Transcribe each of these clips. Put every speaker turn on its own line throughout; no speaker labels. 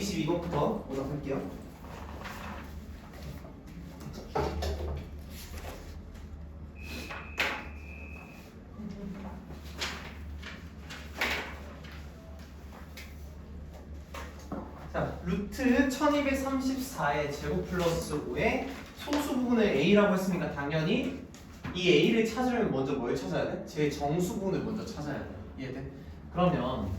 ABC 이것부터 오도록 할게요. 자, 루트 1234의 제곱 플러스 5의 소수 부분을 A라고 했으니까 당연히 이 A를 찾으려면 먼저 뭘 찾아야 돼? 제 정수 부분을 먼저 찾아야 돼. 이해돼? 그러면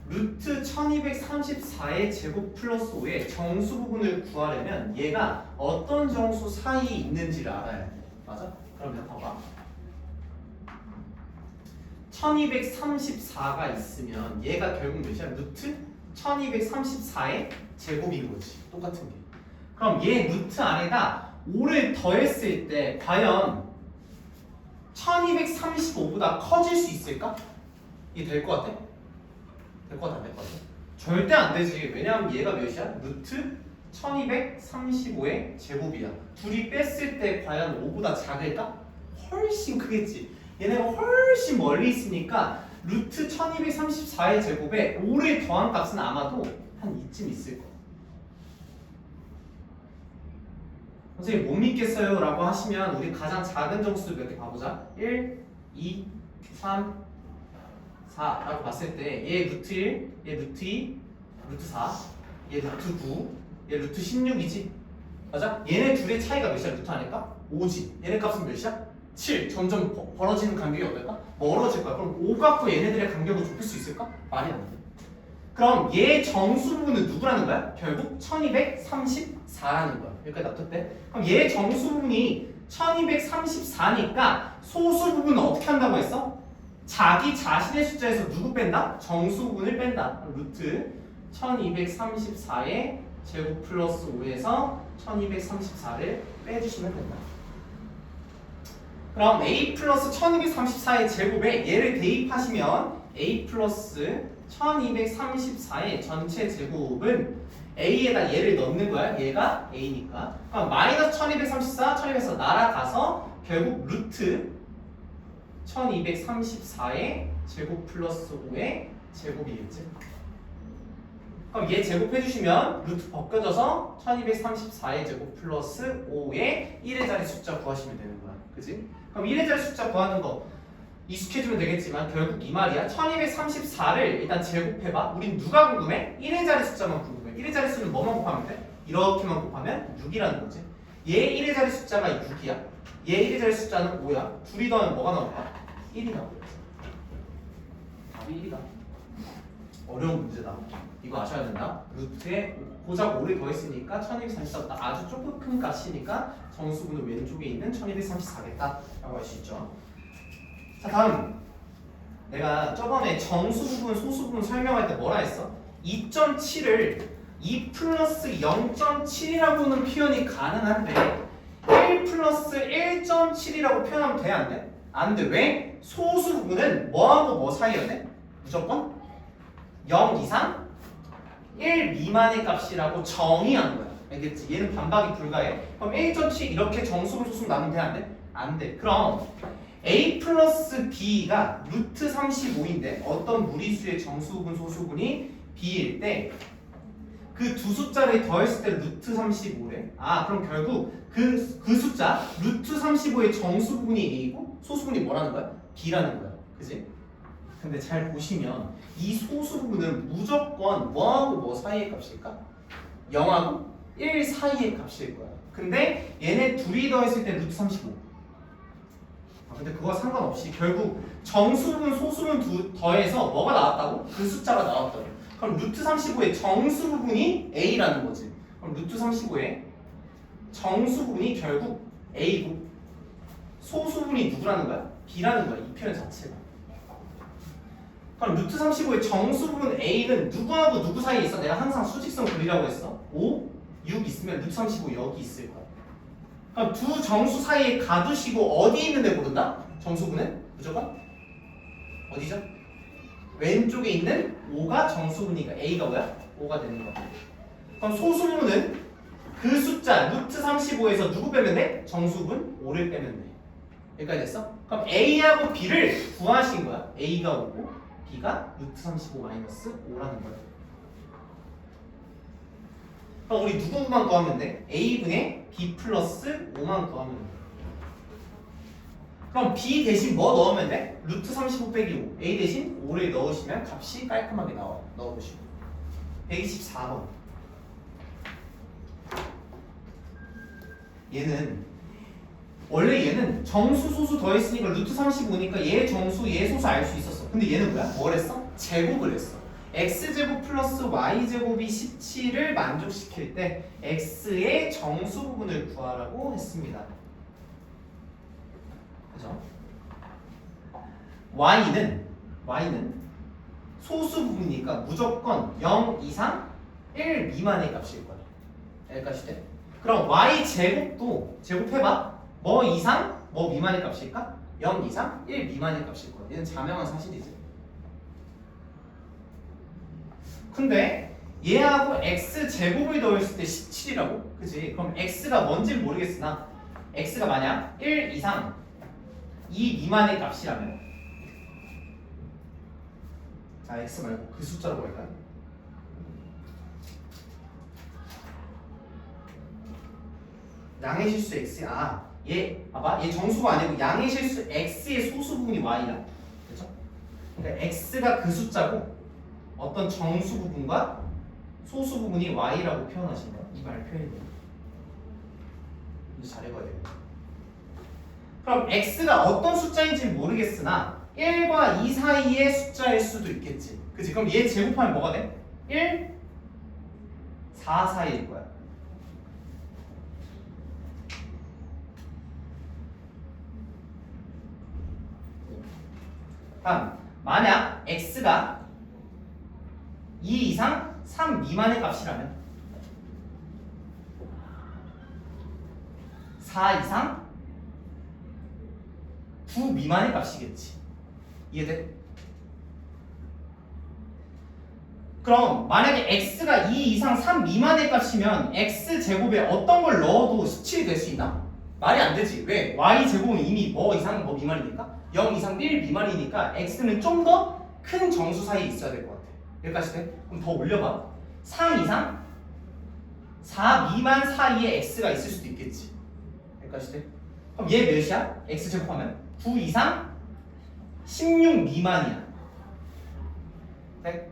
루트 1234의 제곱 플러스 5의 정수 부분을 구하려면 얘가 어떤 정수 사이에 있는지를 알아야 돼. 맞아? 그러면 봐봐. 1234가 있으면 얘가 결국 몇이야? 루트 1234의 제곱인 거지. 똑같은 게. 그럼 얘 루트 안에다 5를 더했을 때 과연 1235보다 커질 수 있을까? 이게 될 것 같아? 될 것 같아? 안 될 것 같아? 절대 안 되지. 왜냐하면 얘가 몇이야? 루트 1235의 제곱이야. 둘이 뺐을 때 과연 5보다 작을까? 훨씬 크겠지. 얘네가 훨씬 멀리 있으니까 루트 1234의 제곱에 5를 더한 값은 아마도 한 이쯤 있을 거야. 선생님 못 믿겠어요 라고 하시면 우리 가장 작은 정수들 몇 개 봐보자. 1, 2, 3, 4 라고 봤을 때 얘 루트 1, 얘 루트 2, 루트 4, 얘 루트 9, 얘 루트 16이지? 맞아? 얘네 둘의 차이가 몇이야? 루트 아닐까? 5지. 얘네 값은 몇이야? 7. 점점 벌어지는 간격이 어떨까? 멀어질 거야. 그럼 5 갖고 얘네들의 간격을 좁힐 수 있을까? 말이 안 돼. 그럼 얘 정수 부분은 누구라는 거야? 결국 1234라는 거야. 여기까지 납득돼? 그럼 얘 정수 부분이 1234니까 소수 부분은 어떻게 한다고 했어? 자기 자신의 숫자에서 누구 뺀다? 정수 부분을 뺀다. 루트 1234의 제곱 플러스 5에서 1234를 빼주시면 된다. 그럼 a 플러스 1234의 제곱에 얘를 대입하시면 a 플러스 1234의 전체 제곱은 a에다 얘를 넣는 거야. 얘가 a니까. 그럼 마이너스 1234, 1234 날아가서 결국 루트 1234의 제곱 플러스 5의 제곱이겠지. 그럼 얘 제곱해주시면 루트 벗겨져서 1234의 제곱 플러스 5의 1의 자리 숫자 구하시면 되는 거야. 그지? 그럼 1의 자리 숫자 구하는 거 익숙해지면 되겠지만 결국 이 말이야. 1234를 일단 제곱해봐. 우린 누가 궁금해? 1의 자리 숫자만 궁금해. 1의 자리 수는 뭐만 곱하면 돼? 이렇게만 곱하면 6이라는 거지. 얘 1의 자리 숫자가 6이야. 얘 1의 자리 숫자는 5야. 둘이 더하면 뭐가 나올까? 1이 나오겠지. 답이 1이다. 어려운 문제다. 이거 아셔야 된다. 루트에 고작 5를 더했으니까 1234보다 아주 조금 큰 값이니까 정수분은 왼쪽에 있는 1234겠다 라고 할 수 있죠. 자, 다음 내가 저번에 정수 부분, 소수 부분 설명할 때 뭐라 했어? 2.7을 2 플러스 0.7이라고는 표현이 가능한데 1 플러스 1.7이라고 표현하면 돼? 안 돼? 안 돼. 왜? 소수 부분은 뭐하고 뭐 사이여야 돼? 무조건 0 이상 1 미만의 값이라고 정의한 거야. 알겠지? 얘는 반박이 불가해. 그럼 1.7 이렇게 정수분 소수분 나누면 돼? 안 돼? 안 돼. 그럼 a 플러스 b가 루트 35인데 어떤 무리수의 정수분 소수분이 b일 때 그 두 숫자를 더했을 때 루트 35래. 아, 그럼 결국 그 숫자 루트 35의 정수분이 a고 소수분이 뭐라는 거야? b라는 거야. 그지? 근데 잘 보시면 이 소수 부분은 무조건 뭐하고 뭐 사이의 값일까? 0하고 1 사이의 값일 거야. 근데 얘네 둘이 더했을 때 루트 35. 근데 그거와 상관없이 결국 정수분 소수분 더해서 뭐가 나왔다고? 그 숫자가 나왔다고. 그럼 루트 35의 정수 부분이 a라는 거지. 그럼 루트 35의 정수 부분이 결국 a고 소수분이 누구라는 거야? b라는 거야. 이 표현 자체가. 그럼 루트 35의 정수 부분 a는 누구하고 누구 사이에 있어? 내가 항상 수직선 그리라고 했어. 5, 6 있으면 루트 35 여기 있을 거야. 그럼 두 정수 사이에 가두시고 어디 있는데 고른다? 정수분은 무조건 어디죠? 왼쪽에 있는 5가 정수분이니까 a가 뭐야? 5가 되는 거야. 그럼 소수분은 그 숫자 루트 35에서 누구 빼면 돼? 정수분 5를 빼면 돼. 여기까지 됐어? 그럼 a하고 b를 구하신 거야. a가 5고 b가 루트 35 마이너스 5라는 거야. 그럼 우리 누구만 구하면 돼? a분의 b 플러스 5만 구하면 돼. 그럼 b 대신 뭐 넣으면 돼? 루트 35 빼기 5. a 대신 5를 넣으시면 값이 깔끔하게 나와. 넣어보시고 124번. 얘는 원래 얘는 정수 소수 더했으니까 루트 35니까 얘 정수 얘 소수 알 수 있었어. 근데 얘는 뭐야? 뭘 했어? 제곱을 했어. x제곱 플러스 y제곱이 17을 만족시킬 때 x의 정수 부분을 구하라고 했습니다. 그죠? y는 소수 부분이니까 무조건 0 이상 1 미만의 값일 거야. 여기까지 돼? 그럼 y제곱도 제곱해봐. 뭐 이상 뭐 미만의 값일까? 0 이상 1 미만의 값일 거야. 얘는 자명한 사실이지. 근데 얘하고 x제곱을 더했을 때 17이라고? 그치? 그럼 x가 뭔지 모르겠으나 x가 만약 1 이상 2 미만의 값이라면 자 x 말고 그 숫자라고 할까요? 양의 실수 x 얘 봐봐 얘 정수가 아니고 양의 실수 x의 소수 부분이 y다. 그렇죠? 그러니까 x가 그 숫자고 어떤 정수 부분과 소수 부분이 y라고 표현하신 거야. 이 말 표현이 돼요. 이제 잘 읽어야 돼요. 그럼 x가 어떤 숫자인지 모르겠으나 1과 2 사이의 숫자일 수도 있겠지. 그치? 그럼 얘 제곱하면 뭐가 돼? 1, 4 사이일 거야. 다음 만약 x가 2 이상 3 미만의 값이라면 4 이상 9 미만의 값이겠지. 이해돼? 그럼 만약에 x가 2 이상 3 미만의 값이면 x제곱에 어떤 걸 넣어도 17이 될 수 있나? 말이 안 되지. 왜? y제곱은 이미 뭐 이상 뭐 미만이니까 0 이상 1 미만이니까 x는 좀 더 큰 정수 사이에 있어야 될 것 같아. 여기까지 돼? 그럼 더 올려봐. 3 이상 4 미만 사이에 x가 있을 수도 있겠지. 여기까지 돼? 그럼 얘 몇이야? x제곱하면 9 이상 16 미만이야. 네?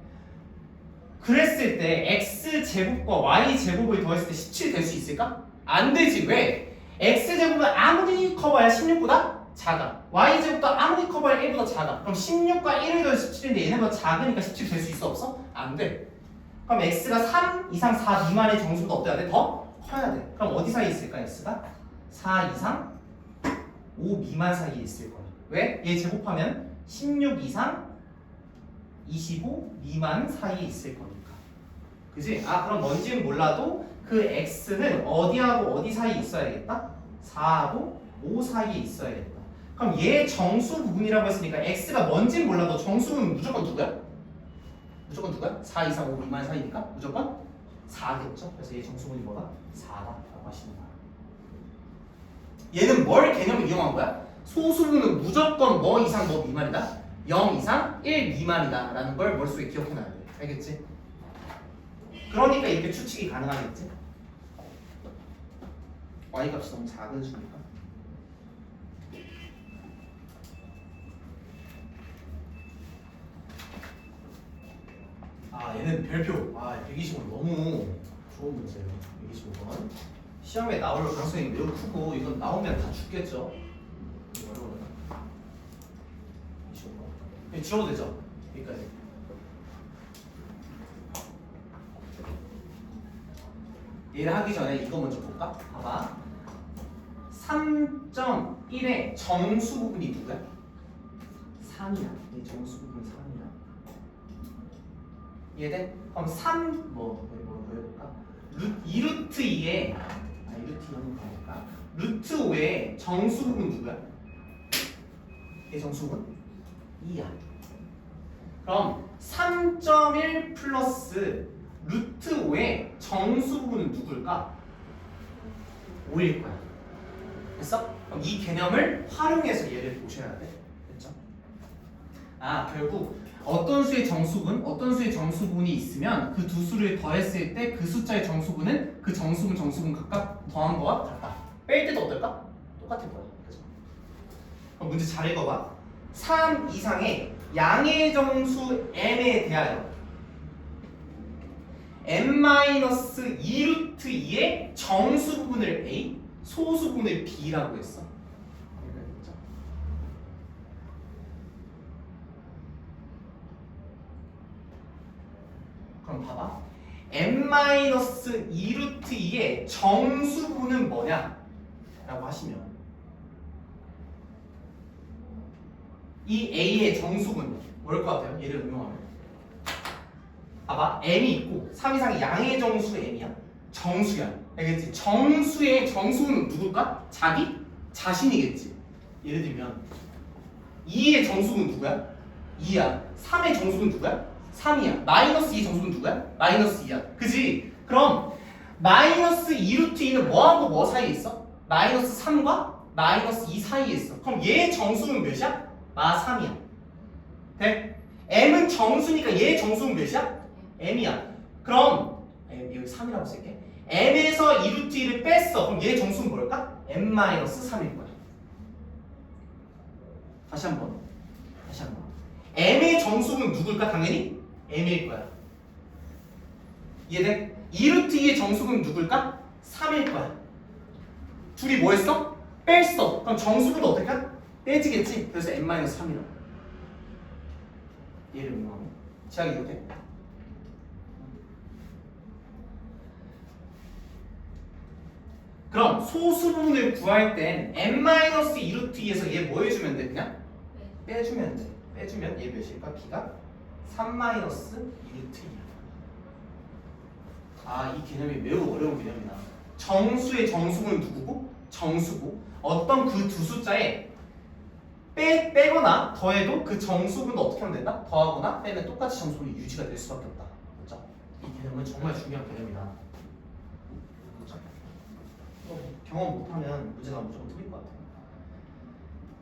그랬을 때 x제곱과 y제곱을 더했을 때 17 될 수 있을까? 안 되지. 왜? x제곱은 아무리 커봐야 16보다 작아. y제곱도 아무리 커봐야 1보다 작아. 그럼 16과 1을 더해서 17인데 얘네보다 작으니까 17 될 수 있어 없어? 안 돼. 그럼 x가 3 이상 4 미만의 정수보다 어때야 돼? 더 커야 돼. 그럼 어디 사이에 있을까? x가 4 이상 5 미만 사이에 있을 거야. 왜? 얘 제곱하면 16 이상 25 미만 사이에 있을 거니까. 그지? 그럼 뭔지는 몰라도 그 x는 어디하고 어디 사이에 있어야겠다? 4하고 5 사이에 있어야겠다. 그럼 얘 정수 부분이라고 했으니까 x가 뭔지는 몰라도 정수 부분은 무조건 누구야? 무조건 누구야? 4 이상 5 미만 사이니까 무조건 4겠죠? 그래서 얘 정수 부분이 뭐다? 4다라고 하시는 거야. 얘는 뭘 개념을 이용한 거야? 소수분은 무조건 뭐 이상 뭐 미만이다? 0 이상 1 미만이다 라는 걸 머릿속에 기억해놔야 돼. 알겠지? 그러니까 이렇게 추측이 가능하겠지? y값이 너무 작은 수니까. 얘는 별표 125번 너무 좋은 문제예요. 125번 시험에 나올 가능성이 매우 크고 이건 나오면 다 죽겠죠. 어려워요. 25번 지워도 되죠? 여기까지. 얘를 하기 전에 이거 먼저 볼까? 봐봐. 3.1의 정수 부분이 누구야? 3이야. 이 정수 부분 3이야. 이해돼? 그럼 3 뭐 해볼까? 2루트 2에 2루트 2는 뭐니까? 루트 5의 정수 부분 누구야? 얘 정수 부분 2야. 그럼 3.1 플러스 루트 5의 정수 부분은 누굴까? 5일 거야. 됐어? 그럼 이 개념을 활용해서 얘를 보셔야 돼. 됐죠? 결국 어떤 수의 정수분이 있으면 그 두 수를 더했을 때 그 숫자의 정수분은 그 정수분 각각 더한 거와 같다. 뺄 때도 어떨까? 똑같을 거야. 그죠? 그럼 문제 잘 읽어봐. 3 이상의 양의 정수 m에 대하여 n-2루트2의 정수분을 a, 소수분을 b라고 했어. 그럼 봐봐. n-2루트2의 정수분은 뭐냐? 라고 하시면 이 a의 정수분 뭐일 것 같아요? 얘를 응용하면 봐봐. m이 있고 3 이상의 양의 정수 m이야. 정수야. 알겠지? 정수의 정수는 누굴까? 자기? 자신이겠지. 예를 들면 2의 정수는 누구야? 2야. 3의 정수는 누구야? 3이야. 마이너스 2 정수는 누구야? 마이너스 2야. 그지? 그럼 마이너스 2루트 2는 뭐하고 뭐 사이에 있어? 마이너스 3과 마이너스 2 사이에 있어. 그럼 얘 정수는 몇이야? 마 3이야. 돼? m은 정수니까 얘 정수는 몇이야? m이야. 그럼 여기 3이라고 쓸게. m에서 2루트 2를 뺐어. 그럼 얘 정수는 뭘까? m-3일 거야. 다시 한번. m의 정수는 누굴까? 당연히 m일 거야. 이해돼? 2루트 2의 정수는 누굴까? 3일 거야. 둘이 뭐 했어? 뺐어. 그럼 정수는 어떻게 할까? 빼지겠지? 그래서 n-3이라고. 얘를 응용하면 제약이 이렇게. 그럼 소수분을 구할 땐 n-2루트 2에서 얘 뭐 해주면 돼? 그냥? 빼주면 돼. 빼주면 얘 몇일까? b가 3-2루트 2야. 아, 이 개념이 매우 어려운 개념이다. 정수의 정수는 누구고? 정수고 어떤 그 두 숫자에 빼거나 더해도 그 정수분도 어떻게 하면 된다? 더하거나 빼면 똑같이 정수분이 유지가 될 수밖에 없다. 그렇죠? 이 개념은 정말 중요한 개념이다. 그렇죠? 경험 못하면 문제가 무조건 틀릴 것 같아요.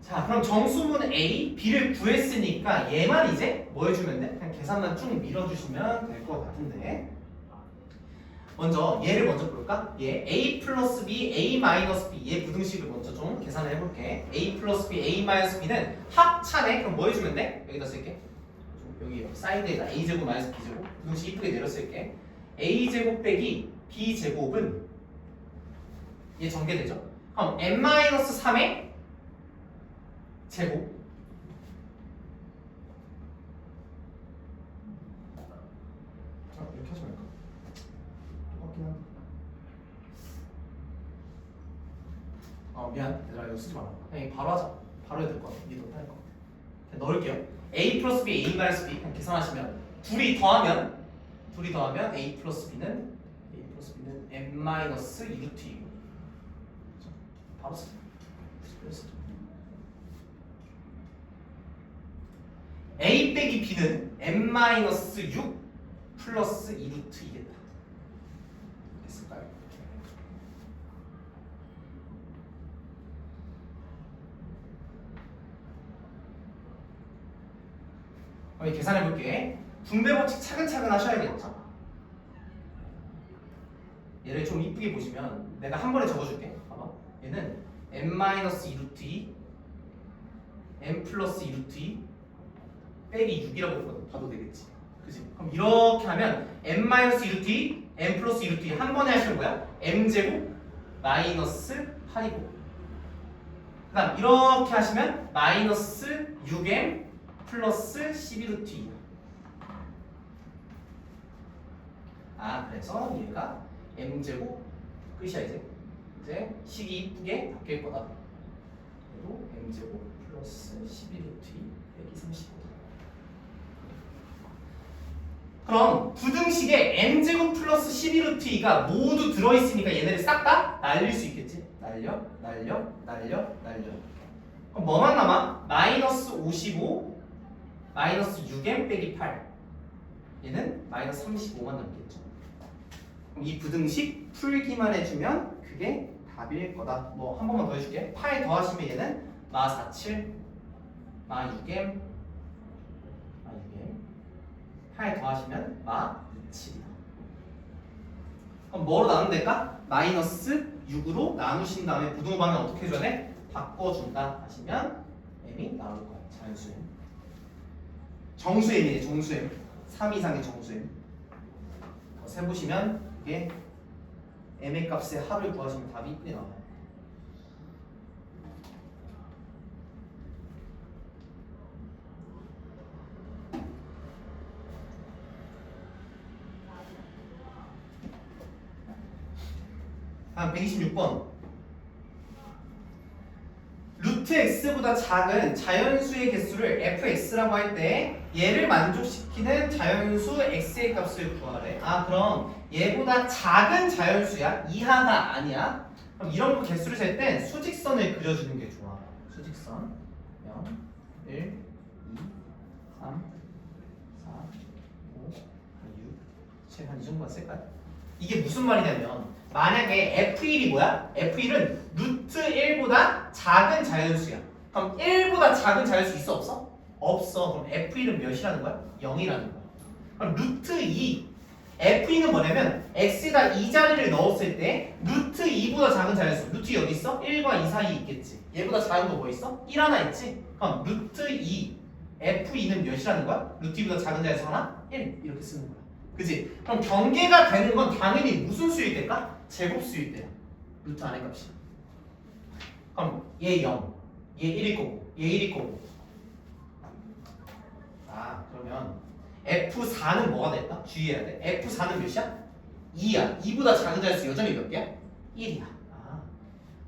자, 그럼 정수분 A, B를 구했으니까 얘만 이제 뭐 해주면 돼? 그냥 계산만 쭉 밀어주시면 될 것 같은데 먼저 얘를 먼저 볼까? 얘 A 플러스 B, A 마이너스 B 얘 부등식을 먼저 좀 계산을 해볼게. A 플러스 B, A 마이너스 B는 합차네. 그럼 뭐 해주면 돼? 여기다 쓸게. 여기 사이드에다 A제곱 마이너스 B제곱 부등식 이쁘게 내려 쓸게. A제곱 빼기 B제곱은 얘 전개되죠? 그럼 n-3의 제곱 이렇게 하지 말까? 똑같긴 한데 미안 얘들아 이거 쓰지 마라. 그냥 바로 하자. 바로 해야 될 것 같아. 니도 못할 것 같아. 넣을게요. A 플러스 B, A 마이너스 B 그냥 계산하시면 둘이 더하면 A 플러스 B는 n 마이너스 2루트 2 바로 쓰자. A 빼기 B는 n-6 플러스 2루트 2겠다. 됐을까요? 그럼 계산해볼게. 분배 법칙 차근차근 하셔야겠죠? 얘를 좀 이쁘게 보시면 내가 한 번에 적어줄게. 봐봐. 얘는 n-2루트 2 n 플러스 2루트 2 빼기 6이라고 봐도 되겠지. 그치? 그럼 이렇게 하면 n-2루트 2 n 플러스 2루트 2 한 번에 하시는 거야. m제곱 마이너스 8이고 그 다음 이렇게 하시면 마이너스 6m 플러스 12루트 2. 아, 그래서 얘가 m제곱 끝이야. 이제 식이 이쁘게 바뀔 거다. 그리고 m제곱 플러스 12루트 2 빼기 35. 그럼 부등식에 n제곱 플러스 12루트 2가 모두 들어있으니까 얘네를 싹 다 날릴 수 있겠지? 날려. 그럼 뭐만 남아? 마이너스 55 마이너스 6m 빼기 8. 얘는 마이너스 35만 남겠죠. 그럼 이 부등식 풀기만 해주면 그게 답일 거다. 뭐 한 번만 더 해줄게. 8 더하시면 얘는 마 47 마 6m 8 더하시면 마 7이다. 그럼 뭐로 나누면 될까? 마이너스 6으로 나누신 다음에 부등호 방향 어떻게 해줘야 돼? 바꿔준다 하시면 m이 나올 거야. 자연수m. 정수m이네. 정수m. 3 이상의 정수m. 세보시면 이게 m의 값의 합을 구하시면 답이 이쁘게 나와요. 다음 126번. 루트 x보다 작은 자연수의 개수를 fx라고 할 때 얘를 만족시키는 자연수 x의 값을 구하래. 아, 그럼 얘보다 작은 자연수야? 이하가 아니야? 그럼 이런 거 개수를 셀 때 수직선을 그려주는 게 좋아. 수직선 0, 1, 2, 3, 4, 5, 6, 7, 한 이 정도만 쓸까요? 이게 무슨 말이냐면 만약에 f1이 뭐야? f1은 루트 1보다 작은 자연수야. 그럼 1보다 작은 자연수 있어 없어? 없어. 그럼 f1은 몇이라는 거야? 0이라는 거야. 그럼 루트 2 f2는 뭐냐면 x에다 이 자리를 넣었을 때 루트 2보다 작은 자연수. 루트 여기 있어? 1과 2 사이에 있겠지. 얘보다 작은 거 뭐 있어? 1 하나 있지? 그럼 루트 2 f2는 몇이라는 거야? 루트 2보다 작은 자연수 하나? 1 이렇게 쓰는 거야. 그치? 그럼 경계가 되는 건 당연히 무슨 수일 때일까? 제곱수일 때야. 루트 안의 값이. 그럼 얘 0, 얘 1일 거고, 얘 1일 거고. 아, 그러면 F4는 뭐가 될까? 주의해야 돼. F4는 몇이야? 2야. 2보다 작은 자릿수 여전히 몇 개야? 1이야. 아,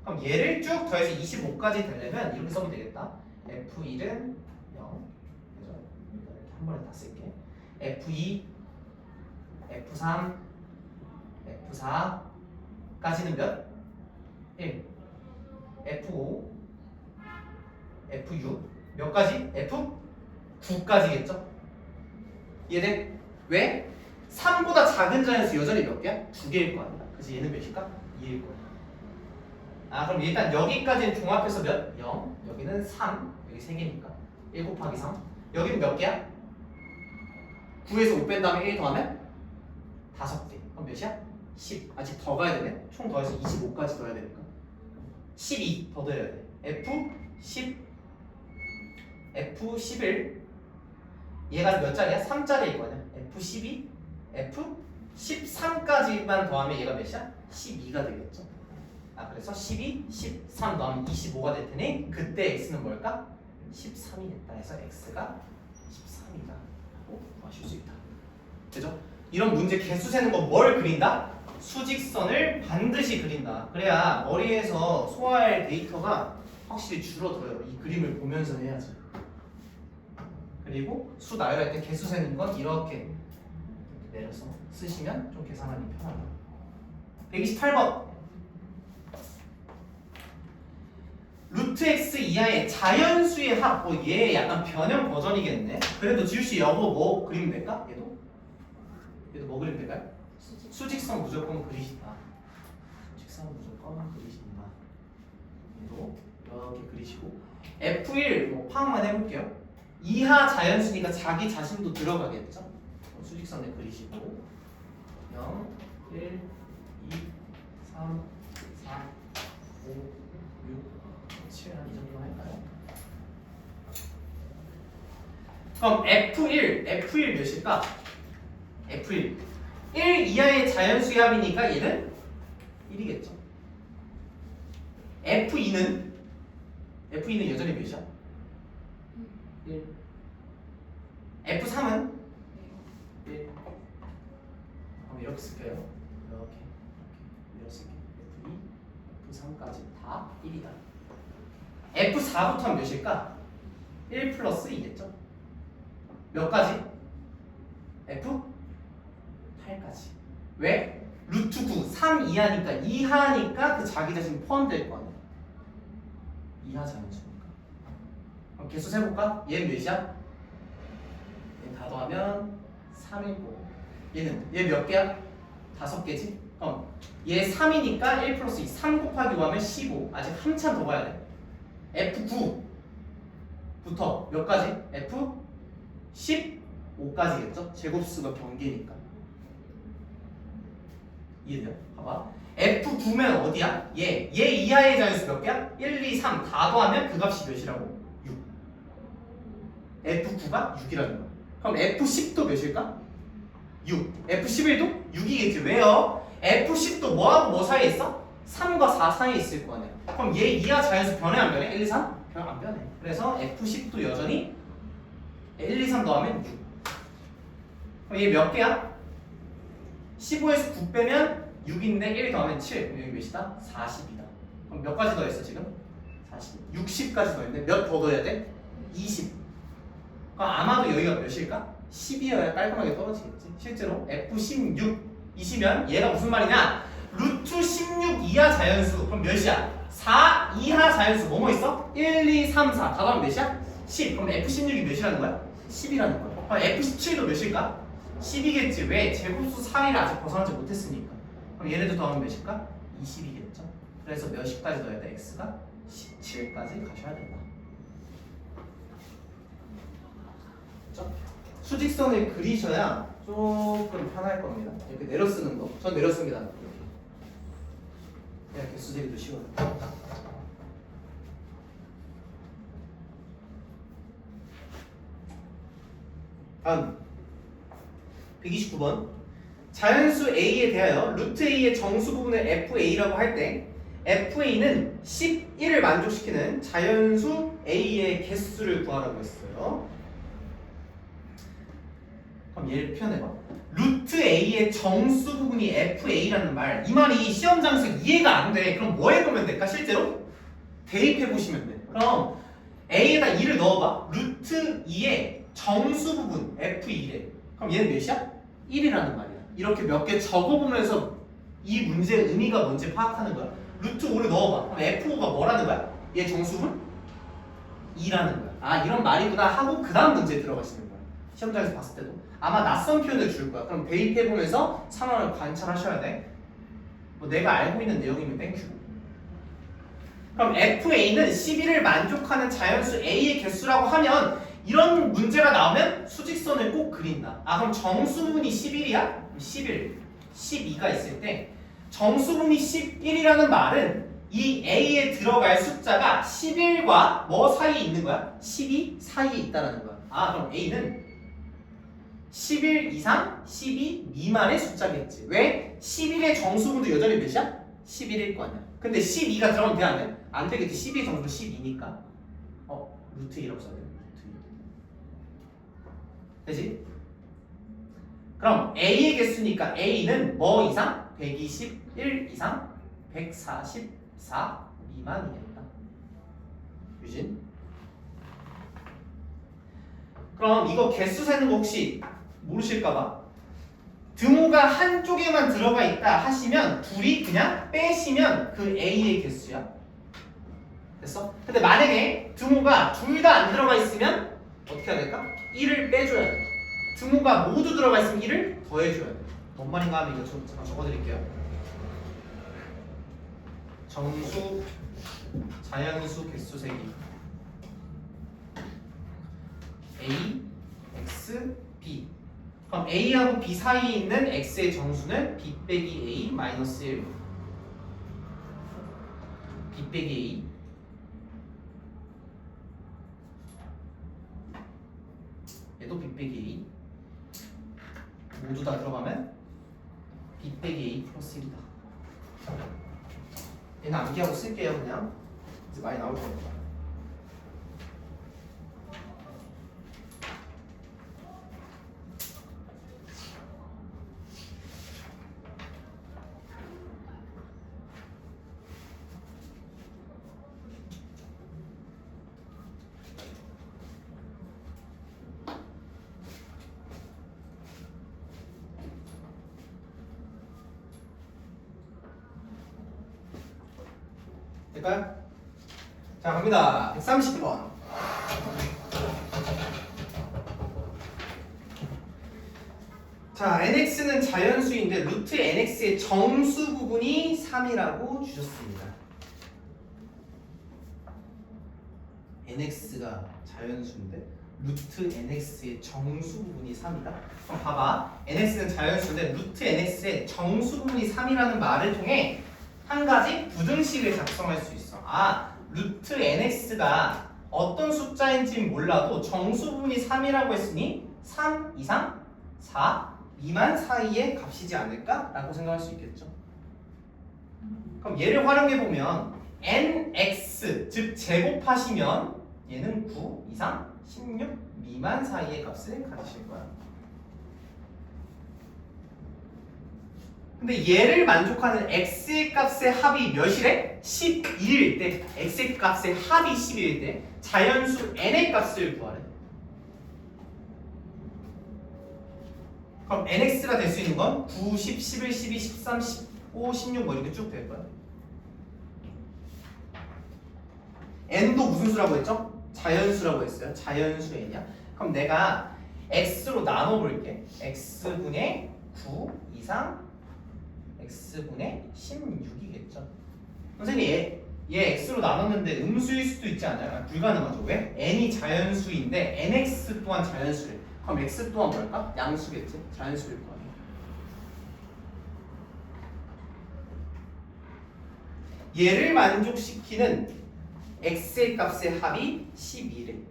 그럼 얘를 쭉 더해서 25까지 되려면 이렇게 써면 되겠다. F1은 0. 그래서 이렇게 한 번에 다 쓸게. F2, F3, F4까지는 몇? 1. F5, F6 몇 가지? F9까지겠죠? 이해돼? 왜? 3보다 작은 자연수 여전히 몇 개야? 2개일 거 아니야. 그래서 얘는 몇일까? 2일 거야. 아, 그럼 일단 여기까지는 종합해서 몇? 0. 여기는 3. 여기 3개니까 1 곱하기 3. 여기는 몇 개야? 9에서 5 뺀 다음에 1 더하면 5개. 그럼 몇이야? 10. 아직 더 가야 되네. 총 더해서 25까지 더해야 되니까 12 더 더해야 돼. F10, F11 얘가 몇 자리야? 3자리일 거냐? F12, F13까지만 더하면 얘가 몇이야? 12가 되겠죠. 아, 그래서 12, 13 더하면 25가 될 테니 그때 x는 뭘까? 13이 됐다 해서 x가 13이다 라고 하실 수 있다. 그죠? 이런 문제 개수 세는 거 뭘 그린다? 수직선을 반드시 그린다. 그래야 머리에서 소화할 데이터가 확실히 줄어들어요. 이 그림을 보면서 해야지. 그리고 수 나열할 때 개수 세는 건 이렇게 내려서 쓰시면 좀 계산하기 편하다. 128번. 루트 x 이하의 자연수의 합. 얘 약간 변형 버전이겠네. 그래도 지우씨 여보 뭐 그리면 될까? 얘도 뭐 그리면 될까요? 수직선 무조건 그리시다. 수직선 무조건 그리신다. 얘도 이렇게 그리시고 F1 뭐 파악만 해볼게요. 이하 자연수니까 자기 자신도 들어가겠죠? 수직선을 그리시고 0, 1, 2, 3, 4, 5, 6, 7 한 이 정도만 할까요? 그럼 F1 몇일까? F1 1 이하의 자연수의 합이니까 얘는 1이겠죠. F2는 여전히 몇이야? 1. F3은 1. 그럼 이렇게 쓸게요. 이렇게 쓸게요. F2, F3까지 다 1이다. F4부터는 몇일까? 1 플러스 2겠죠? 몇 가지? F8까지. 왜? 루트 9, 3 이하니까 그 자기 자신 포함될 거 아니야. 이하 자연수니까. 그럼 개수 세볼까? 얘는 몇이야? 얘 다 더하면 3일 거고. 얘 몇 개야? 5개지? 그럼 얘 3이니까 1 플러스 2, 3 곱하기 5 하면 15. 아직 한참 더 봐야 돼. F9부터 몇 가지? F15 5까지겠죠? 제곱수가 경계니까. 이해돼요? 봐봐. F9면 어디야? 얘 이하의 자연수 몇 개야? 1, 2, 3 다 더하면 그 값이 몇이라고? 6. F9가 6이라는 거야. 그럼 F10도 몇일까? 6. F11도 6이겠지. 왜요? F10도 뭐하고 뭐 사이에 있어? 3과 4 사이에 있을 거 아니야. 그럼 얘 이하 자연수 변해 안 변해? 1, 2, 3? 변 안 변해. 그래서 F10도 여전히 1, 2, 3 더하면 6. 그럼 얘 몇 개야? 15에서 9 빼면 6인데 1 더하면 7. 그럼 여기 몇이다? 40이다. 그럼 몇 가지 더했어 지금? 40. 60까지 더했는데 몇 더 넣어야 돼? 20. 그럼 아마도 여기가 몇일까? 10이어야 깔끔하게 떨어지겠지. 실제로 F16 이시면 얘가 무슨 말이냐? 루트 16 이하 자연수. 그럼 몇이야? 4 이하 자연수 뭐뭐 있어? 1, 2, 3, 4 다 더하면 몇이야? 10. 그럼 F16이 몇이라는 거야? 10이라는 거야. 그럼 F17도 몇일까? 10이겠지. 왜? 제곱수 4를 아직 벗어나지 못했으니까. 그럼 얘네도 더하면 몇일까? 20이겠죠. 그래서 몇십까지 넣어야 돼? x가 17까지 가셔야 된다. 그렇죠? 수직선을 그리셔야 조금 편할 겁니다. 이렇게 내려 쓰는 거. 전 내려 씁니다. 이렇게 수제기도 쉬워요. 다음 129번. 자연수 a에 대하여 루트 a의 정수 부분을 fa라고 할 때 fa는 11을 만족시키는 자연수 a의 개수를 구하라고 했어요. 그럼 얘를 표현해봐. 루트 a의 정수 부분이 fa라는 말, 이 말이 시험장에서 이해가 안 돼. 그럼 뭐 해보면 될까? 실제로 대입해보시면 돼. 그럼 a에다 2를 넣어봐. 루트 2의 정수 부분 f2래. 그럼 얘는 몇이야? 1이라는 말이야. 이렇게 몇 개 적어보면서 이 문제의 의미가 뭔지 파악하는 거야. 루트 5를 넣어봐. 그럼 f5가 뭐라는 거야? 얘 정수분? 2라는 거야. 아, 이런 말이구나 하고 그 다음 문제에 들어가시는 거야. 시험장에서 봤을 때도 아마 낯선 표현을 줄 거야. 그럼 대입해보면서 상황을 관찰하셔야 돼. 뭐 내가 알고 있는 내용이면 땡큐고. 그럼 fa는 11을 만족하는 자연수 a의 개수라고 하면 이런 문제가 나오면 수직선을 꼭 그린다. 아, 그럼 정수분이 11이야? 11, 12가 있을 때 정수분이 11이라는 말은 이 a에 들어갈 숫자가 11과 뭐 사이에 있는 거야? 12 사이에 있다는 거야. 아, 그럼 a는 11 이상 12 미만의 숫자겠지. 왜? 11의 정수분도 여전히 몇이야? 11일 거 아니야. 근데 12가 들어가면 돼, 안 돼? 안 되겠지. 12의 정수분 12니까 루트 2라고 써야 돼. 루트 2 되지? 그럼 a의 개수니까 a는 뭐 이상? 121 이상 144 미만이겠다. 유진? 그럼 이거 개수 세는 거 혹시 모르실까봐 등호가 한쪽에만 들어가 있다 하시면 둘이 그냥 빼시면 그 a의 개수야. 됐어? 근데 만약에 등호가 둘 다 안 들어가 있으면 어떻게 해야 될까? 1을 빼줘야 돼. 등호가 모두 들어가 있으면 1을 더해줘야 돼. 뭔 말인가 하면 이거 좀 잠깐 적어드릴게요. 정수, 자연수 개수 세기 A, X, B. 그럼 A하고 B 사이에 있는 X의 정수는 B 빼기 A 마이너스 1 B 빼기 A 얘도 B 빼기 A 모두 다 들어가면 B 빼기 A 플러스 1이다. 얘는 암기하고 쓸게요. 그냥 이제 많이 나올 거니까. 될까요? 자, 갑니다. 130번. 자, nx는 자연수인데 루트 nx의 정수 부분이 3이라고 주셨습니다. nx가 자연수인데 루트 nx의 정수 부분이 3이다. 그럼 봐봐. nx는 자연수인데 루트 nx의 정수 부분이 3이라는 말을 통해 한 가지 부등식을 작성할 수 있어. 아, 루트 nx가 어떤 숫자인지는 몰라도 정수 부분이 3이라고 했으니 3 이상 4 미만 사이의 값이지 않을까? 라고 생각할 수 있겠죠. 그럼 얘를 활용해 보면 nx 즉 제곱하시면 얘는 9 이상 16 미만 사이의 값을 가지실 거야. 근데 얘를 만족하는 x의 값의 합이 몇이래? 11일 때 x의 값의 합이 11일 때 자연수 n의 값을 구하래. 그럼 nx가 될 수 있는 건 9, 10, 11, 12, 13, 15, 16 뭐 이렇게 쭉 될 거야. n도 무슨 수라고 했죠? 자연수라고 했어요. 자연수 n이야. 그럼 내가 x로 나눠볼게. x분의 9 이상 x분의 16이겠죠. 선생님 얘 x로 나눴는데 음수일 수도 있지 않아요? 불가능하죠. 왜? n이 자연수인데 nx 또한 자연수래. 그럼 x 또한 뭘까? 양수겠지? 자연수일 거 아니야. 얘를 만족시키는 x의 값의 합이 12래.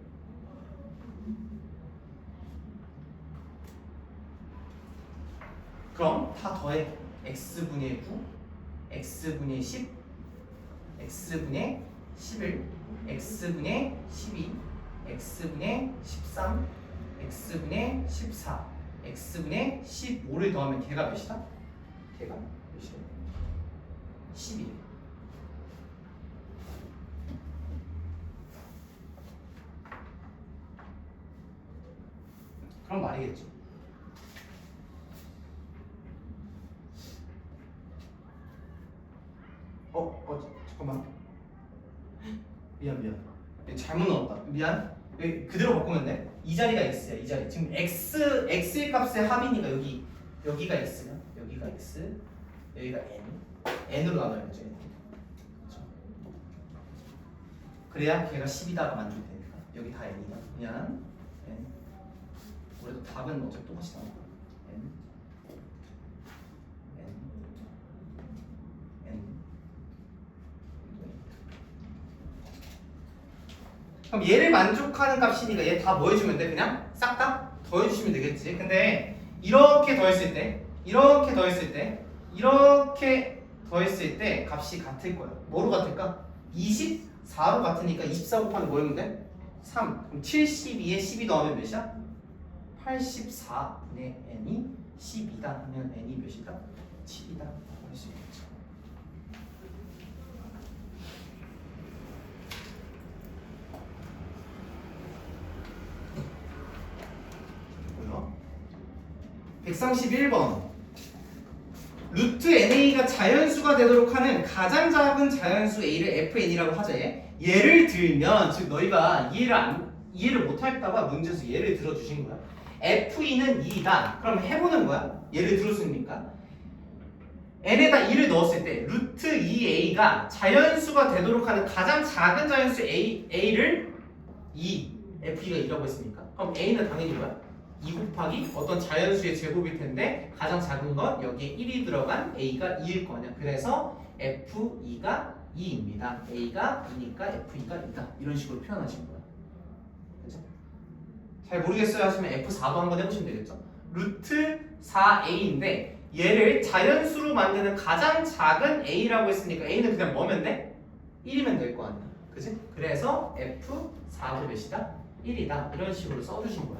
그럼 다 더해. x분의 9, x분의 10, x분의 11, x분의 12, x분의 13, x분의 14, x분의 15를 더하면 걔가 몇이다? 걔가 몇이야? 12. 그럼 말이겠죠. 잠깐만. 미안. 잘못 넣었다. 미안. 그대로 바꾸면 돼. 이 자리가 x야. 이 자리. 지금 x의 값의 합이니까 여기가 x면 여기가 x, 여기가 n으로 나눠야죠. 그렇죠? 그래야 걔가 10이다가 만족되니까. 여기 다 n이다. 미안. n. 그래도 답은 어차피 똑같이 나올 거야. n. 그럼 얘를 만족하는 값이니까 얘 다 뭐 해주면 돼? 그냥 싹 다 더해주시면 되겠지. 근데 이렇게 더했을 때, 이렇게 더했을 때, 이렇게 더했을 때 값이 같을 거야. 뭐로 같을까? 24로 같으니까 24 곱하면 뭐 하면 돼? 3. 그럼 72에 12 더하면 몇이야? 84분의 n이 12다 하면 n이 몇이다? 7이다 할 수 있겠죠. 뭐요? 131번 루트 NA가 자연수가 되도록 하는 가장 작은 자연수 A를 FN이라고 하자. 예를 들면 즉 너희가 이해를 못할까봐 문제에서 예를 들어주신 거야. FE는 2이다. 그럼 해보는 거야. 예를 들었으니까 n에다 2를 넣었을 때 루트 2a가 자연수가 되도록 하는 가장 작은 자연수 a를 2, FE가 2라고 했으니까 그럼 a는 당연히 뭐야? 2 곱하기 어떤 자연수의 제곱일 텐데 가장 작은 건 여기에 1이 들어간 a가 2일 거 아니야. 그래서 FE가 2입니다. a가 2니까 FE가 2다. 이런 식으로 표현하신 거야. 그죠? 잘 모르겠어요 하시면 F4도 한번 해보시면 되겠죠. 루트 4a인데 얘를 자연수로 만드는 가장 작은 a라고 했으니까 a는 그냥 뭐면 돼? 1이면 될 거 아니야. 그지? 그래서 F4도 몇이다? 1이다. 이런 식으로 써주신 거야.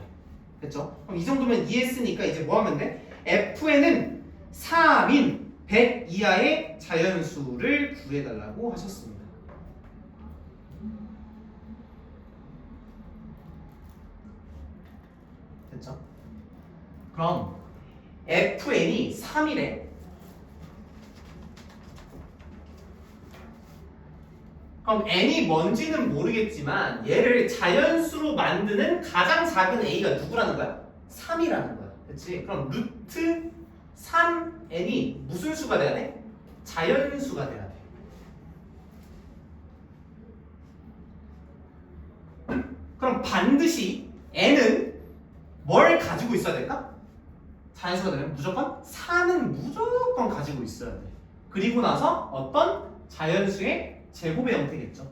됐죠? 그럼 이 정도면 이해했으니까 이제 뭐 하면 돼? F에는 3인 100 이하의 자연수를 구해달라고 하셨습니다. 됐죠? 그럼 FN이 3이래. 그럼 n이 뭔지는 모르겠지만 얘를 자연수로 만드는 가장 작은 a가 누구라는 거야? 3이라는 거야. 그렇지? 그럼 루트 3n이 무슨 수가 돼야 돼? 자연수가 돼야 돼. 그럼 반드시 n은 뭘 가지고 있어야 될까? 자연수가 되면 무조건 4는 무조건 가지고 있어야 돼. 그리고 나서 어떤 자연수의 제곱의 형태겠죠.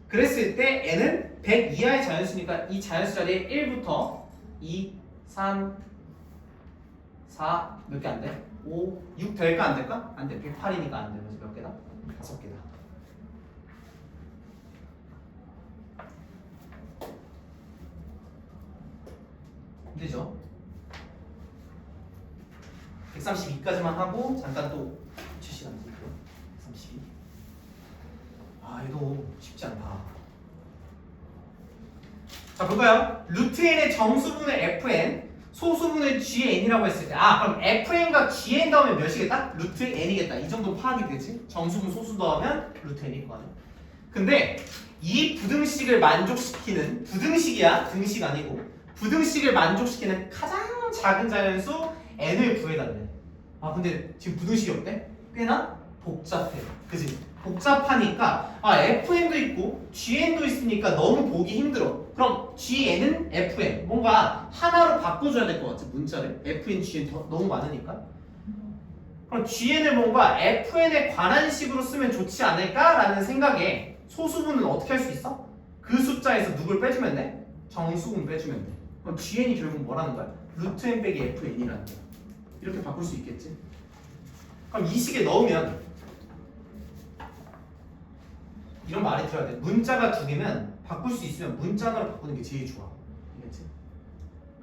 그랬을 때 n은 100 이하의 자연수니까 이 자연수 자리에 1부터 2, 3, 4 몇 개 안 돼? 5, 6 될까 안 될까? 안 돼. 108이니까 안 돼. 그래서 몇 개다? 5개다. 되죠? 132까지만 하고 잠깐 또 7시간 드릴게요. 132. 아 이거 쉽지 않다. 자 볼까요? 루트 n의 정수분을 fn, 소수분을 gn이라고 했을 때 그럼 fn과 gn 더하면 몇이겠다? 루트 n이겠다. 이 정도 파악이 되지? 정수분 소수 더하면 루트 n일 거 아니야. 근데 이 부등식을 만족시키는 부등식이야 등식 아니고 부등식을 만족시키는 가장 작은 자연수 n을 구해달래. 근데 지금 부등식이 어때? 꽤나 복잡해. 그지? 복잡하니까 fn도 있고 gn도 있으니까 너무 보기 힘들어. 그럼 gn은 fn 뭔가 하나로 바꿔줘야 될 것 같아. 문자를 fn, gn 너무 많으니까. 그럼 gn을 뭔가 fn에 관한 식으로 쓰면 좋지 않을까라는 생각에 소수분은 어떻게 할 수 있어? 그 숫자에서 누굴 빼주면 돼? 정수분 빼주면 돼. 그럼 gn이 결국 뭐라는 거야? 루트 n 빼기 fn이라는 거야. 이렇게 바꿀 수 있겠지? 그럼 이 식에 넣으면 이런 말이 들어야 돼. 문자가 두 개면 바꿀 수 있으면 문자 하나로 바꾸는 게 제일 좋아. 알겠지?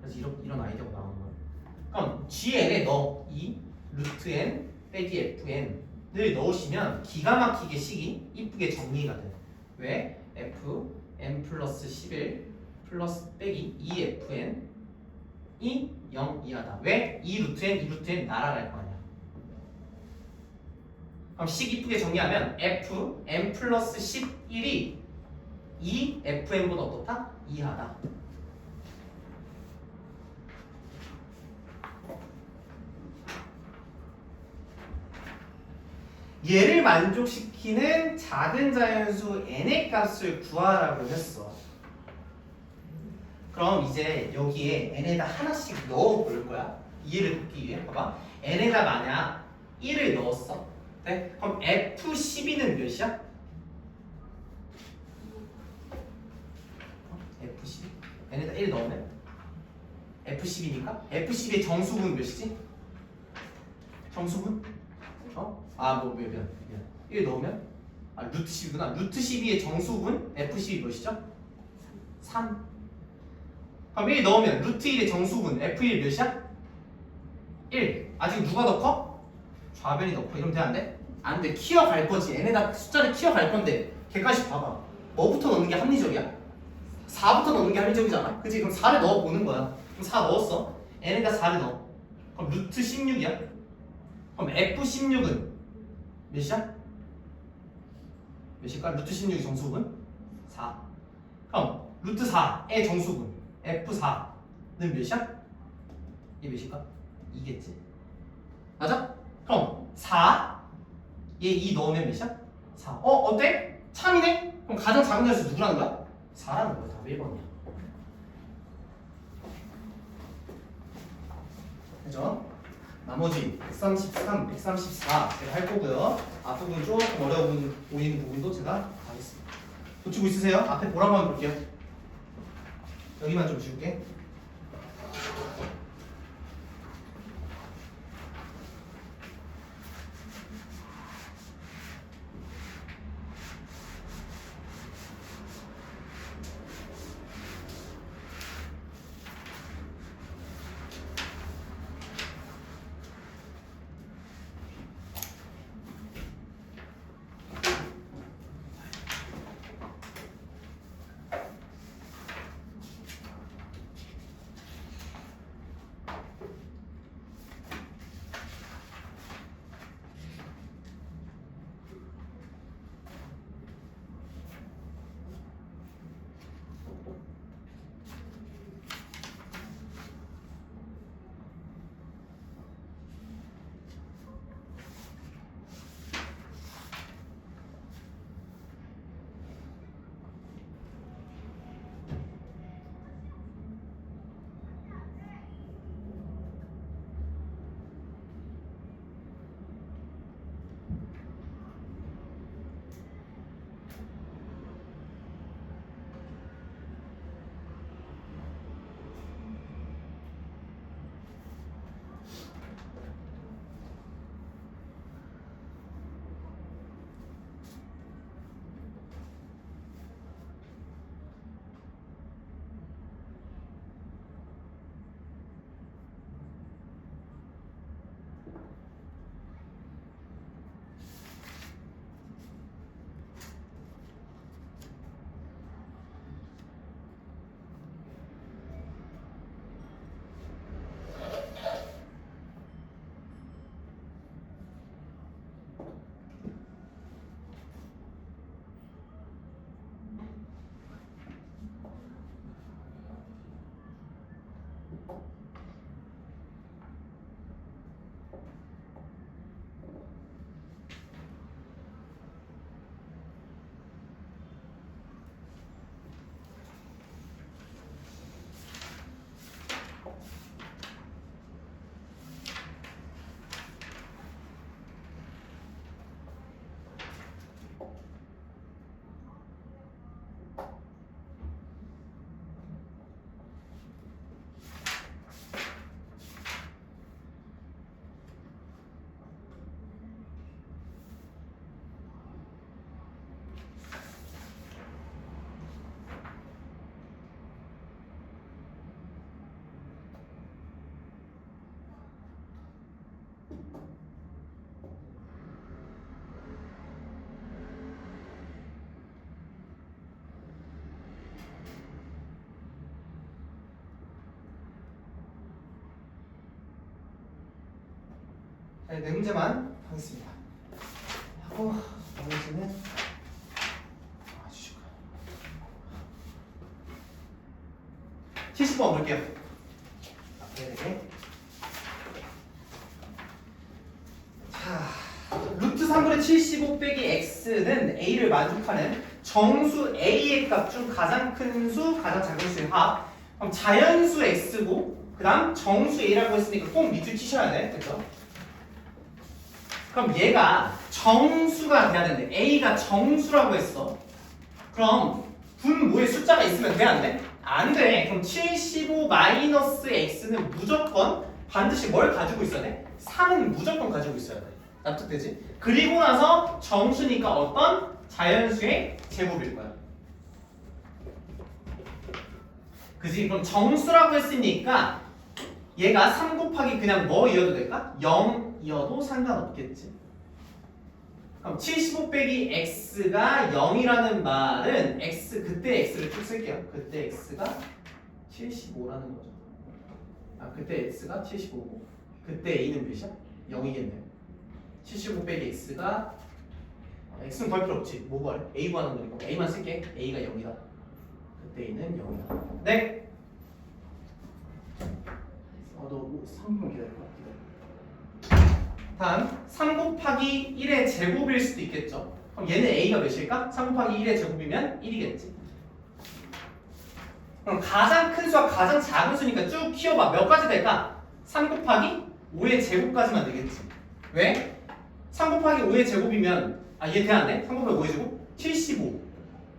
그래서 이런 아이디어가 나오는 거야. 그럼 gn에 넣어 이 루트 n 빼기 fn을 넣으시면 기가 막히게 식이 이쁘게 정리가 돼. 왜? f n 플러스 11 플러스 빼기 2fn 이 0 이하다. 왜? 이 루트 n 날아갈 거 아니야. 그럼 식 이쁘게 정리하면 f n 플러스 11이 2 fn보다 어떻다? 이하다. 얘를 만족시키는 작은 자연수 n의 값을 구하라고 했어. 그럼 이제 여기에 n에다 하나씩 넣어볼 거야. 이해를 돕기 위해. 봐봐. n에다 만약 1을 넣었어. 네? 그럼 F12는 몇이야? F12? n에다 1 넣으면 F12니까? F12의 정수분은 몇이지? 정수분? 미안. 1 넣으면? 루트 12구나. 루트 12의 정수분 F12 몇이죠? 3. 그럼 1 넣으면 루트 1의 정수분 F1 몇이야? 1. 아직 누가 더 커? 좌변이 더 커. 이러면 돼 안 돼? 안 돼. 키워갈 거지. n에다 숫자를 키워갈 건데 객관식 봐봐. 뭐부터 넣는 게 합리적이야? 4부터 넣는 게 합리적이잖아. 그치? 그럼 4를 넣어보는 거야. 그럼 4 넣었어. n에다 4를 넣어. 그럼 루트 16이야. 그럼 F16은 몇이야? 몇일까? 루트 16의 정수분? 4. 그럼 루트 4의 정수분 F4는 몇이야? 이게 몇일까? 2겠지. 맞아? 그럼 4 얘 2 넣으면 몇이야? 4. 어때? 참이네? 그럼 가장 작은 자수 누구라는 거야? 4라는 거야. 답 1번이야. 그죠? 나머지 133, 134 제가 할 거고요. 앞부분 조금 어려워 보이는 부분도 제가 하겠습니다. 놓치고 있으세요? 앞에 뭐라고 한번 볼게요. 여기만 좀 지울게. 네, 네 문제만 하겠습니다. 하고 나머지는 주실까요? 70번 볼게요. 네. 자, 루트 3분의 75 빼기 x는 a를 만족하는 정수 a의 값 중 가장 큰 수, 가장 작은 수의 합. 그럼 자연수 x고, 그 다음 정수 a라고 했으니까 꼭 밑줄 치셔야 돼. 그렇죠? 그럼 얘가 정수가 돼야 되는데 a가 정수라고 했어. 그럼 분모에 숫자가 있으면 돼, 안 돼? 안 돼. 그럼 75 마이너스 x는 무조건 반드시 뭘 가지고 있어야 돼? 3은 무조건 가지고 있어야 돼. 납득되지? 그리고 나서 정수니까 어떤 자연수의 제곱일 거야. 그지? 그럼 정수라고 했으니까 얘가 3 곱하기 그냥 뭐 이어도 될까? 0이어도 상관없겠지. 그럼 75 빼기 x가 0이라는 말은 x 그때 x를 쭉 쓸게요. 그때 x가 75라는 거죠. 그때 x가 75고 그때 a는 몇이야? 0이겠네요. 75 빼기 x가 x는 구할 필요 없지. 뭐 구하래? a 구하는 거니까 a만 쓸게. a가 0이다. 그때 a는 0이다. 네. 너 3분만 기다려봐. 다음 3 곱하기 1의 제곱일 수도 있겠죠. 그럼 얘는 a가 몇일까? 3 곱하기 1의 제곱이면 1이겠지. 그럼 가장 큰 수와 가장 작은 수니까 쭉 키워봐. 몇 가지 될까? 3 곱하기 5의 제곱까지만 되겠지. 왜? 3 곱하기 5의 제곱이면 얘 돼 안 돼? 3 곱하기 5의 제곱?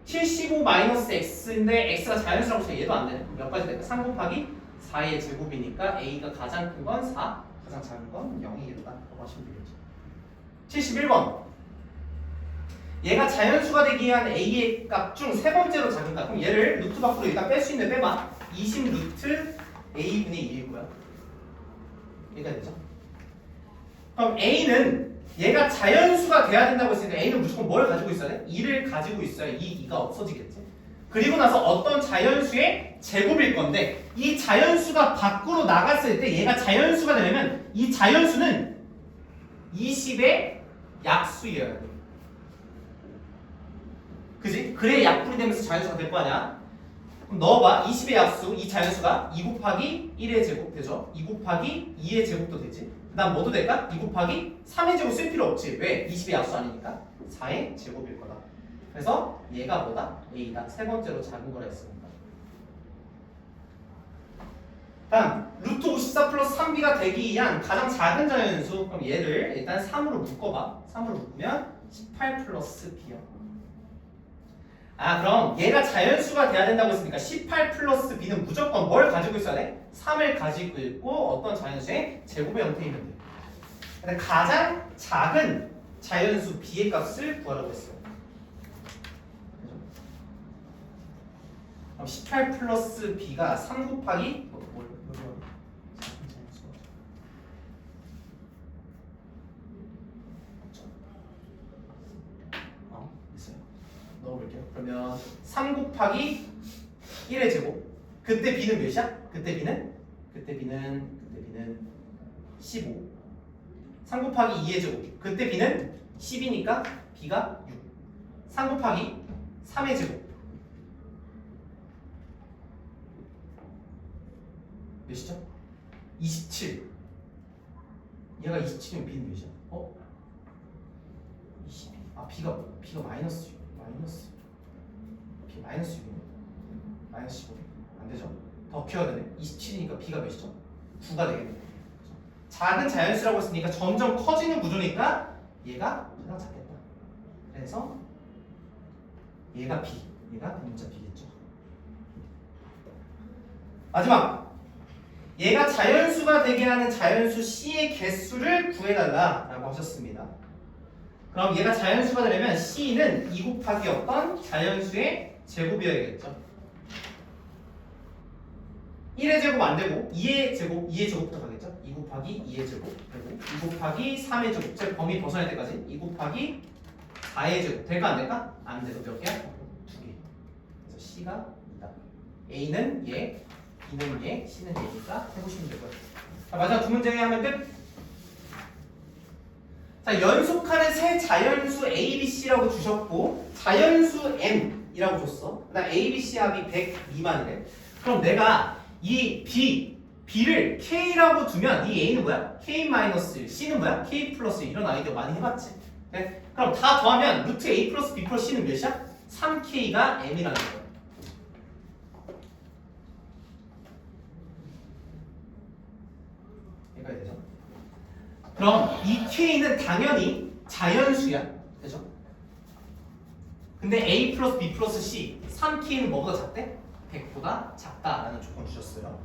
75 마이너스 x인데 x가 자연수라고 해서 얘도 안 되네. 몇 가지 될까? 3 곱하기 4의 제곱이니까 a가 가장 큰 건 4, 가장 작은 건 0이겠다. 라고 하시면 되겠죠. 71번. 얘가 자연수가 되기 위한 a의 값 중 세 번째로 작은 값. 그럼 얘를 루트 밖으로 일단 뺄 수 있는 빼봐. 20 루트 a분의 1일 거야. 얘가 되죠. 그럼 a는 얘가 자연수가 돼야 된다고 했으니까 a는 무조건 뭘 가지고 있어야 돼? 2를 가지고 있어야 이 2가 없어지겠지. 그리고 나서 어떤 자연수의 제곱일 건데 이 자연수가 밖으로 나갔을 때 얘가 자연수가 되려면 이 자연수는 20의 약수여야 돼. 그지? 그래야 약분이 되면서 자연수가 될 거 아니야? 그럼 넣어봐. 20의 약수, 이 자연수가 2 곱하기 1의 제곱 되죠? 2 곱하기 2의 제곱도 되지? 그 다음 뭐도 될까? 2 곱하기 3의 제곱 쓸 필요 없지. 왜? 20의 약수 아니니까 4의 제곱일 거다. 그래서 얘가 뭐다? a다. 세 번째로 작은 거라 했습니다. 다음 루트 54 플러스 3b가 되기 위한 가장 작은 자연수. 그럼 얘를 일단 3으로 묶어봐. 3으로 묶으면 18 플러스 b요. 그럼 얘가 자연수가 돼야 된다고 했으니까 18 플러스 b는 무조건 뭘 가지고 있어야 돼? 3을 가지고 있고 어떤 자연수의 제곱의 형태이면 돼. 근데 가장 작은 자연수 b의 값을 구하라고 했어요. 18 플러스 b가 3 곱하기 있어요. 넣어볼게요. 그러면 3 곱하기 1의 제곱. 그때 b는 몇이야? 그때 b는 15. 3 곱하기 2의 제곱. 그때 b는 10이니까 b가 6. 3 곱하기 3의 제곱. 몇이죠? 27. 얘가 27이면 b는 몇이야? 22. 아 b가 마이너스 6. b 마이너스 6이네. 마이너스 15. 안 되죠? 더 키워야 되네. 27이니까 b가 몇이죠? 9가 되겠네. 작은 자연수라고 했으니까 점점 커지는 구조니까 얘가 가장 작겠다. 그래서 얘가 b. 얘가 대문자 b겠죠. 마지막. 얘가 자연수가 되게 하는 자연수 C의 개수를 구해달라 라고 하셨습니다. 그럼 얘가 자연수가 되려면 C는 2 곱하기 어떤 자연수의 제곱이어야겠죠. 1의 제곱 안 되고 2의 제곱부터 가겠죠. 2 곱하기 2의 제곱 되고 2 곱하기 3의 제곱, 제 범위 벗어날 때까지 2 곱하기 4의 제곱 될까 안 될까? 안 돼도 몇 개야? 2개. 그래서 C가 2다. A는 얘, B는 얘, C는 얘니까 해보시면 될 거예요. 자, 마지막 두 문제 하면 끝. 자, 연속하는 세 자연수 A, B, C라고 주셨고 자연수 M이라고 줬어. 그다음 A, B, C 합이 100 미만이래. 그럼 내가 이 B를 K라고 두면 이 A는 뭐야? K-1, C는 뭐야? K+1 이런 아이디어 많이 해봤지? 네? 그럼 다 더하면 루트 A 플러스 B 플러스 C는 몇이야? 3K가 M이라는 거야. 여기까지 되죠? 그럼 이 K는 당연히 자연수야. 되죠? 근데 A 플러스 B 플러스 C 3K는 뭐보다 작대? 100보다 작다라는 조건 주셨어요.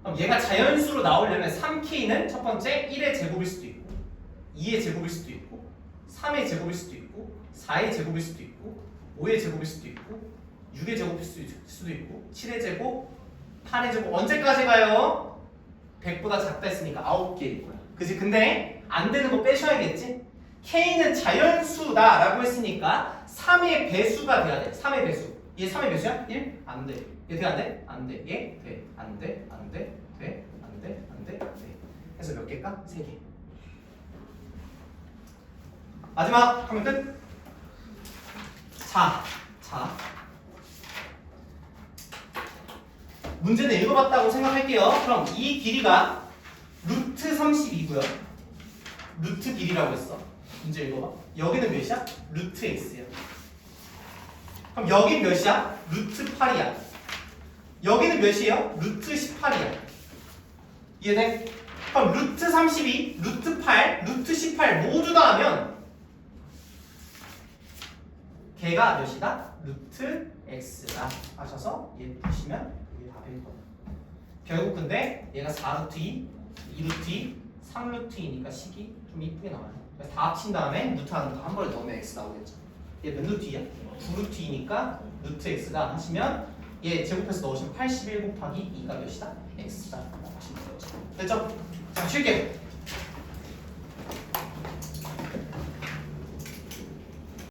그럼 얘가 자연수로 나오려면 3K는 첫 번째 1의 제곱일 수도 있고 2의 제곱일 수도 있고 3의 제곱일 수도 있고 4의 제곱일 수도 있고 5의 제곱일 수도 있고 6의 제곱일 수도 있고 7의 제곱 8의 제곱 언제까지 가요? 100보다 작다 했으니까 9개일 거야. 그치? 근데 안 되는 거 빼셔야겠지? K는 자연수다라고 했으니까 3의 배수가 돼야 돼. 3의 배수. 얘 3의 배수야? 1? 안 돼. 얘 돼? 안 돼? 안 돼. 얘 돼. 안 돼. 안 돼. 돼. 안 돼. 안 돼. 돼. 해서 몇 개일까? 3개. 마지막 하면 끝. 자. 문제는 읽어봤다고 생각할게요. 그럼 이 길이가 루트 32고요. 루트 길이라고 했어. 문제 읽어봐. 여기는 몇이야? 루트 x야. 그럼 여긴 몇이야? 루트 8이야. 여기는 몇이에요? 루트 18이야. 이해돼? 그럼 루트 32, 루트 8, 루트 18 모두 다 하면 걔가 몇이다? 루트 x다 하셔서 얘 푸시면 이게 답일 거야. 결국 근데 얘가 4루트 2, 2루트 2, 3루트 2니까 식이 좀 이쁘게 나와요. 그래서 다 합친 다음에 루트 하는 거 한 번에 넣으면 x 나오겠죠. 얘 몇 루트이야? 9루트 2니까 루트 x가 하시면 얘 제곱해서 넣으시면 81 곱하기 2가 몇이다? x다. 하시면 되죠. 됐죠? 자, 쉴게요.